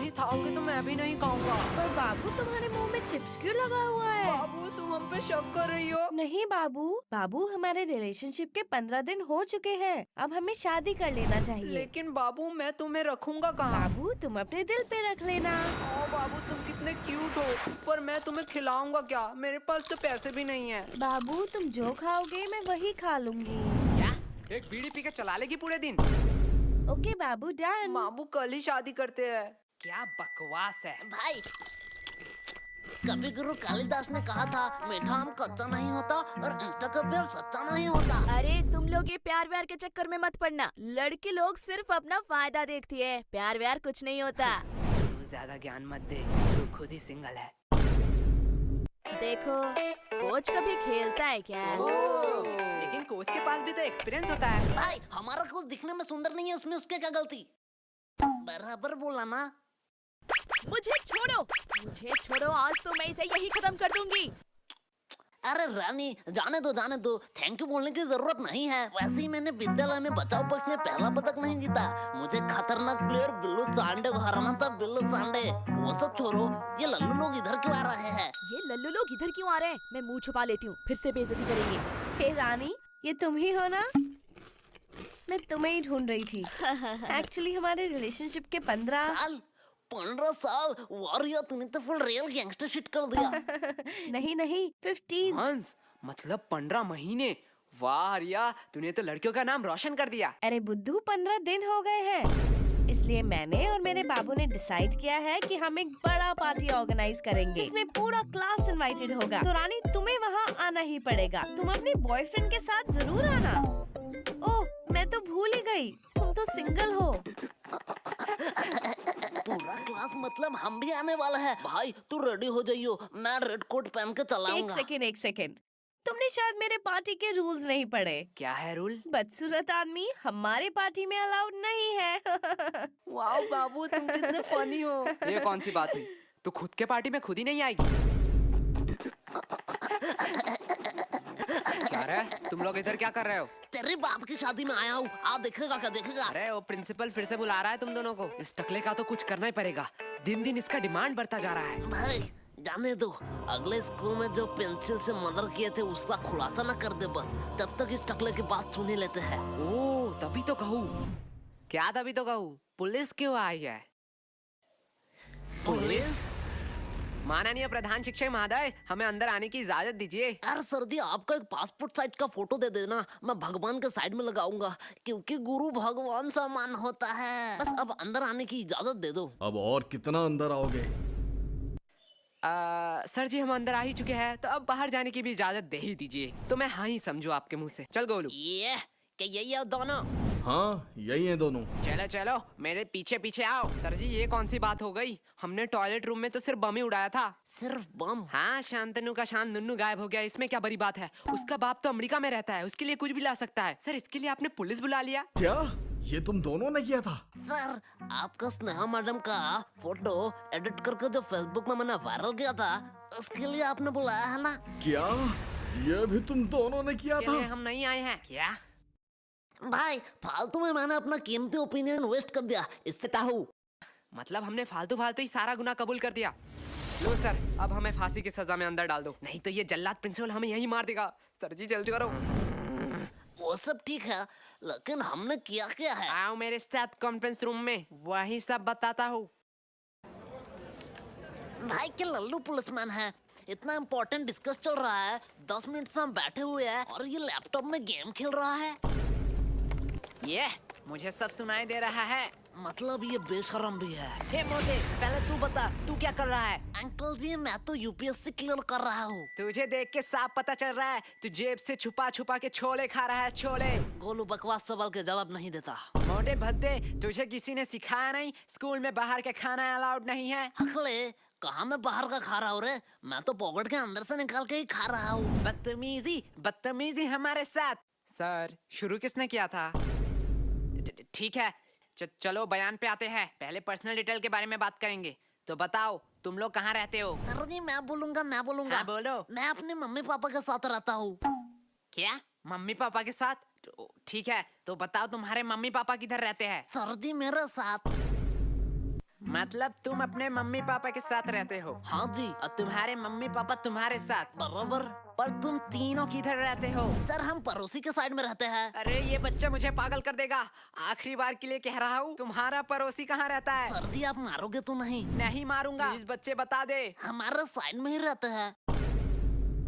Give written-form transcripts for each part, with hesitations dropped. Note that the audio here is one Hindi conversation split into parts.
नहीं खाओगे तो मैं भी नहीं खाऊंगा। पर बाबू तुम्हारे मुंह में चिप्स क्यों लगा हुआ है? बाबू तुम हम पे शक कर रही हो? नहीं बाबू हमारे रिलेशनशिप के 15 दिन हो चुके हैं। अब हमें शादी कर लेना चाहिए। लेकिन बाबू मैं तुम्हें रखूंगा कहाँ? बाबू तुम अपने दिल पे रख लेना। ओ बाबू तुम कितने क्यूट हो, पर मैं तुम्हें खिलाऊंगा क्या? मेरे पास तो पैसे भी नहीं है। बाबू तुम जो खाओगे मैं वही खा लूंगी। क्या? एक बीड़ी पी के चला लेगी पूरे दिन? ओके बाबू डन। बाबू कल ही शादी करते हैं। क्या बकवास है भाई, कवि गुरु कालिदास ने कहा था, मीठा आम कच्चा नहीं होता और इंस्टा का प्यार सच्चा नहीं होता। अरे तुम लोग ये प्यार व्यार के चक्कर में मत पड़ना। लड़की लोग सिर्फ अपना फायदा देखती है, प्यार व्यार कुछ नहीं होता। तू ज्यादा ज्ञान मत दे, तू खुद ही सिंगल है। देखो कोच कभी खेलता है क्या? लेकिन कोच के पास भी तो एक्सपीरियंस होता है। भाई, हमारा कोच दिखने में सुंदर नहीं है, उसमें उसके क्या गलती? बराबर बोला ना। मुझे छोड़ो, आज तो मैं इसे यही खत्म कर दूंगी। अरे रानी, जाने दो, थैंक यू बोलने की जरूरत नहीं है। वैसे ही मैंने विद्यालय में बचाव पक्ष में पहला पदक नहीं जीता। मुझे खतरनाक प्लेयर बिल्लू सांडे को हराना था। बिल्लू सांडे, वो सब छोड़ो, ये लल्लू लोग इधर क्यों आ रहे हैं? ये लल्लू लोग इधर क्यों आ रहे हैं? मैं मुंह छुपा लेती हूँ, फिर से बेइज्जती करेंगे। हे रानी, ये तुम ही हो ना? मैं तुम्हें ही ढूंढ रही थी। एक्चुअली हमारे रिलेशनशिप के 15 साल, वारिया तूने तो फुल रियल गैंगस्टर शिट कर दिया। नहीं 15। हंस, मतलब 15 महीने। वाह रिया, तूने तो लड़कियों का नाम रोशन कर दिया। अरे बुद्धू, 15 दिन हो गए हैं। इसलिए मैंने और मेरे बाबू ने डिसाइड किया है कि हम एक बड़ा पार्टी ऑर्गेनाइज करेंगे जिसमें पूरा क्लास इनवाइटेड होगा। तो रानी तुम्हें वहाँ आना ही पड़ेगा। तुम अपने बॉयफ्रेंड के साथ जरूर आना। ओह, मैं तो भूल ही गई, तुम तो सिंगल हो। पूरा क्लास मतलब हम भी आने वाला है। भाई तू रेडी हो जाइयो, मैं रेड कोट पहन के चलाऊंगा। एक सेकेंड, तुमने शायद मेरे पार्टी के रूल्स नहीं पढ़े। क्या है रूल? बदसूरत आदमी हमारे पार्टी में अलाउड नहीं है। वाह बाबू, तुम कितने फनी हो। ये कौन सी बात हुई? तू खुद के पार्टी में खुद ही नहीं आएगी? क्या रे, तुम लोग इधर क्या कर रहे हो? तेरे बाप की शादी में आया हूँ, आ देखेगा क्या देखेगा। अरे वो प्रिंसिपल फिर से बुला रहा है तुम दोनों को। इस टकले का तो कुछ करना ही पड़ेगा। दिन दिन इसका डिमांड बढ़ता जा रहा है। भाई जाने दो, अगले स्कूल में जो पेंसिल से मर्डर किए थे उसका खुलासा न कर दे बस। तब तक इस टकले की बात सुन ही लेते हैं। ओह, तभी तो कहूँ। क्या तभी तो कहूँ? पुलिस क्यों आई है? पुलिस? माननीय प्रधान शिक्षक महोदय, हमें अंदर आने की इजाजत दीजिए। यार सर जी, आपका एक पासपोर्ट साइज का फोटो दे देना, मैं भगवान के साइड में लगाऊंगा, क्योंकि गुरु भगवान समान होता है। बस अब अंदर आने की इजाजत दे दो। अब और कितना अंदर आओगे? सर जी, हम अंदर आ ही चुके हैं, तो अब बाहर जाने की भी इजाजत दे ही दीजिए। तो मैं हाँ ही समझू आपके मुंह से। चल गोलू। ये क्या यही है दोनों? हाँ, यही है दोनों। चलो चलो, मेरे पीछे पीछे आओ। सर जी, ये कौन सी बात हो गई? हमने टॉयलेट रूम में तो सिर्फ बम ही उड़ाया था। सिर्फ बम? हाँ, शांतनु का शांत नुन्नू गायब हो गया, इसमें क्या बड़ी बात है? उसका बाप तो अमेरिका में रहता है, उसके लिए कुछ भी ला सकता है। सर, इसके लिए आपने पुलिस बुला लिया? क्या ये तुम दोनों ने किया था? सर, आपका स्नेहा मैडम का फोटो एडिट करके जो फेसबुक में मैंने वायरल किया था, उसके लिए आपने बुलाया है ना? क्या ये भी तुम दोनों ने किया इसके लिए था? हम नहीं आए हैं क्या? भाई फालतू में मैंने अपना कीमती ओपिनियन वेस्ट कर दिया, इससे ताहू। मतलब हमने फालतू फालतू ही सारा गुनाह कबूल कर दिया। लो सर, अब हमें फांसी की सजा में अंदर डाल दो, नहीं तो ये जल्लाद प्रिंसिपल हमें यहीं मार देगा। सर जी जल्दी करो। वो सब ठीक है, लेकिन हमने किया क्या है? आओ मेरे साथ कॉन्फ्रेंस रूम में, वही सब बताता हूँ। भाई के लल्लू पुलिसमैन है, इतना इम्पोर्टेंट डिस्कस चल रहा है, 10 मिनट से हम बैठे हुए हैं और ये लैपटॉप में गेम खेल रहा है। ये मुझे सब सुनाई दे रहा है। मतलब ये बेशरम भी है। हे मोटे, पहले तू बता, तू क्या कर रहा है? अंकल जी, मैं तो यूपीएससी क्लियर कर रहा हूँ। तुझे देख के साफ पता चल रहा है, तू जेब से छुपा छुपा के छोले खा रहा है, छोले। गोलू बकवास सवाल के जवाब नहीं देता। मोटे भद्दे, तुझे किसी ने सिखाया नहीं स्कूल में बाहर के खाना अलाउड नहीं है? अखले, कहाँ मैं बाहर का खा रहा हूँ रे? मैं तो पॉकेट के अंदर से निकाल के ही खा रहा हूँ। बदतमीजी हमारे साथ। सर, शुरू किसने किया था? ठीक है, चलो बयान पे आते हैं। पहले पर्सनल डिटेल के बारे में बात करेंगे। तो बताओ, तुम लोग कहाँ रहते हो? सर जी मैं बोलूंगा। हाँ, बोलो। मैं अपने मम्मी पापा के साथ रहता हूँ। क्या? मम्मी पापा के साथ? ठीक है, तो बताओ तुम्हारे मम्मी पापा किधर रहते हैं? सर जी मेरे साथ। मतलब तुम अपने मम्मी पापा के साथ रहते हो हाँ जी, और तुम्हारे मम्मी पापा तुम्हारे साथ, बराबर। पर तुम तीनों किधर रहते हो? सर हम पड़ोसी के साइड में रहते हैं। अरे ये बच्चा मुझे पागल कर देगा। आखिरी बार के लिए कह रहा हूँ, तुम्हारा पड़ोसी कहाँ रहता है? सर जी आप मारोगे तो नहीं? नहीं मारूंगा। प्लीज बच्चे बता दे। हमारे साइड में ही रहते हैं।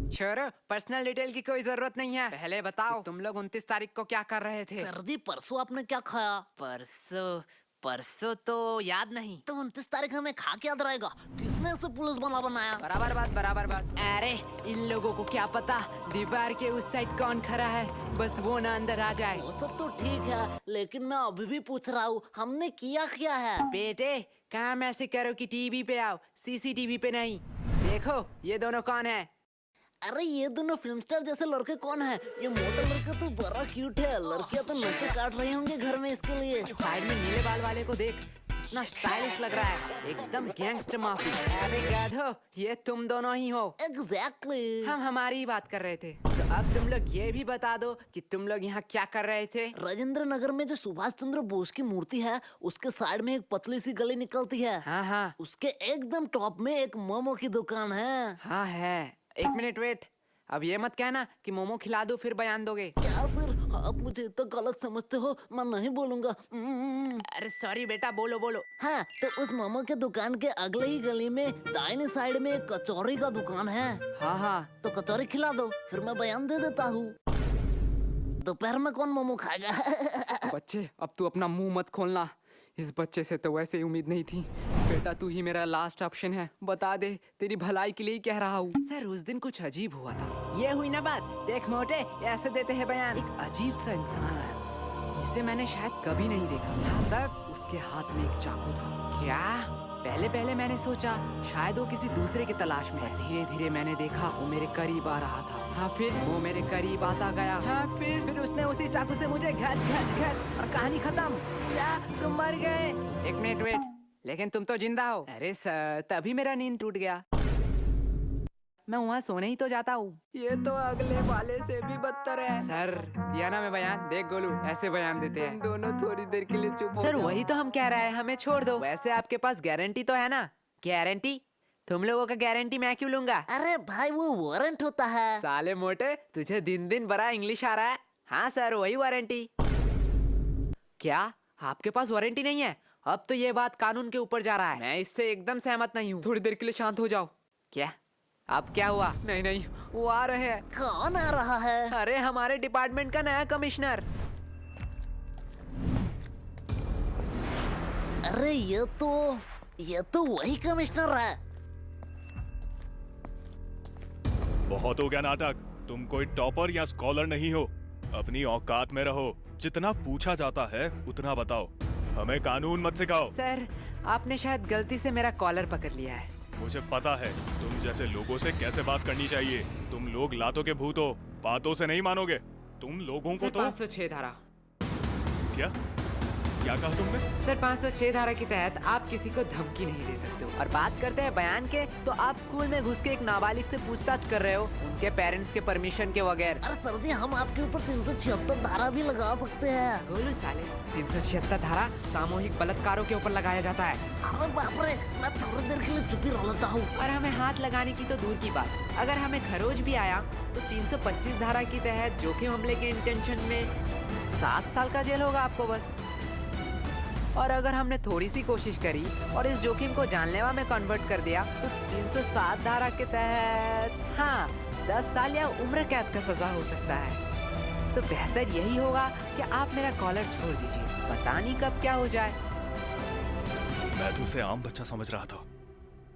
छोड़ो, पर्सनल डिटेल की कोई जरूरत नहीं है। पहले बताओ तुम लोग 29 तारीख को क्या कर रहे थे? सर जी परसों आपने क्या खाया? परसों तो याद नहीं। तो 29 तारीख हमें खा के याद रहेगा। किसने इसे पुलिस बना बनाया? बराबर बात। अरे इन लोगों को क्या पता दीवार के उस साइड कौन खड़ा है, बस वो ना अंदर आ जाए। वो सब तो ठीक है, लेकिन मैं अभी भी पूछ रहा हूँ हमने किया क्या है? बेटे काम ऐसे करो कि टीवी पे आओ, सीसीटीवी पे नहीं। देखो ये दोनों कौन है? अरे ये दोनों फिल्म स्टार जैसे लड़के कौन है? ये मोटा लड़का तो बड़ा क्यूट है। लड़कियां तो नशे काट रही होंगी घर में इसके लिए। साइड में नीले बाल वाले को देख, इतना स्टाइलिश लग रहा है, एकदम गैंगस्टर माफी। अरे गाधो, ये तुम दोनों ही हो। एग्जैक्टली। हम हमारी ही बात कर रहे थे। तो अब तुम लोग ये भी बता दो कि तुम लोग यहाँ क्या कर रहे थे? राजेंद्र नगर में जो सुभाष चंद्र बोस की मूर्ति है, उसके साइड में एक पतली सी गली निकलती है। हाँ उसके एकदम टॉप में एक मोमो की दुकान है। हाँ है। एक मिनट वेट, अब ये मत कहना कि मोमो खिला दो फिर बयान दोगे। क्या सर आप मुझे तो गलत समझते हो? मैं नहीं बोलूंगा। अरे सॉरी बेटा, बोलो। हाँ तो उस मोमो के दुकान के अगले ही गली में दाहिने साइड में एक कचौरी का दुकान है। हाँ तो कचौरी खिला दो, फिर मैं बयान दे देता हूँ। दोपहर में कौन मोमो खाएगा? बच्चे अब तू अपना मुंह मत खोलना। इस बच्चे से तो वैसे ही उम्मीद नहीं थी। बेटा तू ही मेरा लास्ट ऑप्शन है, बता दे, तेरी भलाई के लिए ही कह रहा हूँ। सर उस दिन कुछ अजीब हुआ था। ये हुई ना बात। देख मोटे, ऐसे देते हैं बयान। एक अजीब सा इंसान है जिसे मैंने शायद कभी नहीं देखा। यहाँ तक उसके हाथ में एक चाकू था। क्या? पहले मैंने सोचा शायद वो किसी दूसरे की तलाश में है। धीरे धीरे मैंने देखा वो मेरे करीब आ रहा था। हाँ फिर वो मेरे करीब आता गया। हाँ फिर उसने उसी चाकू से मुझे घच और कहानी खत्म। क्या तुम मर गए? एक मिनट वेट, लेकिन तुम तो जिंदा हो। अरे सर तभी मेरा नींद टूट गया। मैं वहाँ सोने ही तो जाता हूँ। ये तो अगले वाले से भी बदतर है। सर दिया ना मैं बयान, देख गोलू ऐसे बयान देते हैं। दोनों थोड़ी देर के लिए चुप हो सर, वही तो हम कह रहे हैं, हमें छोड़ दो। वैसे आपके पास गारंटी तो है ना? गारंटी? तुम लोगों का गारंटी मैं क्यों लूंगा? अरे भाई वो वारंट होता है। साले मोटे, तुझे दिन बड़ा इंग्लिश आ रहा है। हाँ सर वही वारंटी। क्या आपके पास वारंटी नहीं है? अब तो ये बात कानून के ऊपर जा रहा है। मैं इससे एकदम सहमत नहीं हूँ। थोड़ी देर के लिए शांत हो जाओ। क्या? अब क्या हुआ? नहीं वो आ रहे हैं। कौन आ रहा है? अरे हमारे डिपार्टमेंट का नया कमिश्नर। अरे ये तो वही कमिश्नर है। बहुत हो गया नाटक। तुम कोई टॉपर या स्कॉलर नहीं हो, अपनी औकात में रहो। जितना पूछा जाता है उतना बताओ, हमें कानून मत सिखाओ। सर आपने शायद गलती से मेरा कॉलर पकड़ लिया है। मुझे पता है तुम जैसे लोगों से कैसे बात करनी चाहिए। तुम लोग लातों के भूत हो, बातों से नहीं मानोगे। तुम लोगों को सर तो 506 धारा। क्या कहा तुमने? सर 506 धारा के तहत आप किसी को धमकी नहीं दे सकते हो। और बात करते हैं बयान के, तो आप स्कूल में घुस के एक नाबालिग से पूछताछ कर रहे हो उनके पेरेंट्स के परमिशन के बगैर। अरे सर जी हम आपके ऊपर 376 धारा भी लगा सकते हैं। गोलू साले, 376 धारा सामूहिक बलात्कारों के ऊपर लगाया जाता है। अरे बाप रे, मैं थोड़ी देर के लिए चुप ही रह लेता हूँ। और हमें हाथ लगाने की तो दूर की बात, अगर हमें खरोच भी आया तो 325 धारा के तहत जोखिम हमले के इंटेंशन में 7 साल का जेल होगा आपको बस। और अगर हमने थोड़ी सी कोशिश करी और इस जोखिम को जानलेवा में कन्वर्ट कर दिया तो 307 धारा के तहत 10 साल या उम्र कैद का सजा हो सकता है। तो बेहतर यही होगा कि आप मेरा कॉलर छोड़ दीजिए, पता नहीं कब क्या हो जाए। मैं तो उसे आम बच्चा समझ रहा था,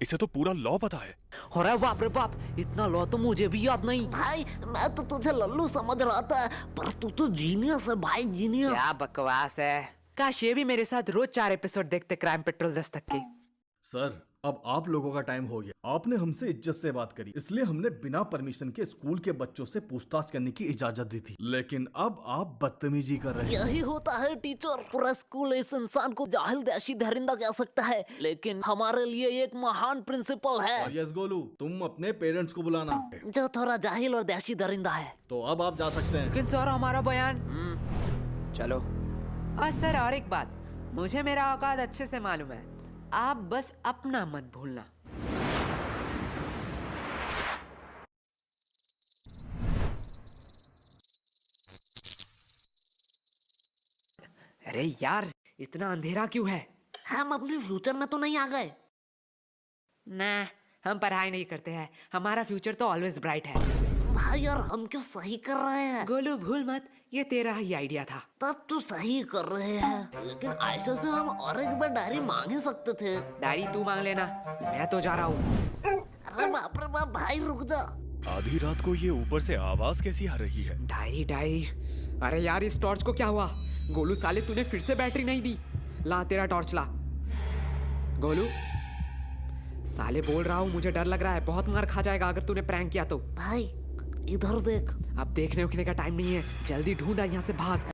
इसे तो पूरा लॉ पता है। अरे बाप रे बाप, इतना लॉ तो मुझे भी याद नहीं। भाई मैं तो तुझे लल्लू समझ रहा था, पर तू तो जीनियस है भाई, जीनियस। क्या बकवास है। काश ये भी मेरे साथ रोज 4 एपिसोड देखते क्राइम पेट्रोल दस्तक के। सर अब आप लोगों का टाइम हो गया। आपने हमसे इज्जत से बात करी, इसलिए हमने बिना परमिशन के स्कूल के बच्चों से पूछताछ करने की इजाजत दी थी, लेकिन अब आप बदतमीजी कर रहे हैं। यही होता है टीचर, पूरा स्कूल इस इंसान को जाहिल देशी दरिंदा कह सकता है, लेकिन हमारे लिए एक महान प्रिंसिपल है। और यस गोलू, तुम अपने पेरेंट्स को बुलाना। जो थोड़ा जाहिल और देशी दरिंदा है। तो अब आप जा सकते हैं। लेकिन सर हमारा बयान। चलो। और सर और एक बात, मुझे मेरा औकात अच्छे से मालूम है। आप बस अपना मत भूलना। अरे यार, इतना अंधेरा क्यों है? हम अपने फ्यूचर में तो नहीं आ गए? ना, हम पढ़ाई नहीं करते हैं, हमारा फ्यूचर तो ऑलवेज ब्राइट है। भाई यार, हम क्यों सही कर रहे हैं? गोलू भूल मत, ये तेरा ही आइडिया था। तब तो सही कर रहे हैं, लेकिन आयशा से हम और एक बार डायरी मांग ही सकते थे। डायरी तू मांग लेना, मैं तो जा रहा हूँ। अरे बाप रे बाप, भाई रुक जा। आधी रात को ये ऊपर से आवाज कैसी आ रही है? डायरी डायरी, अरे यार इस टॉर्च को क्या हुआ? गोलू साले तूने फिर से बैटरी नहीं दी। ला तेरा टॉर्च ला। गोलू साले बोल रहा हूँ, मुझे डर लग रहा है, बहुत मार खा जाएगा अगर तूने प्रैंक किया तो। भाई इधर देख। अब देखने उखने का टाइम नहीं है, जल्दी ढूंढा, यहाँ से भाग।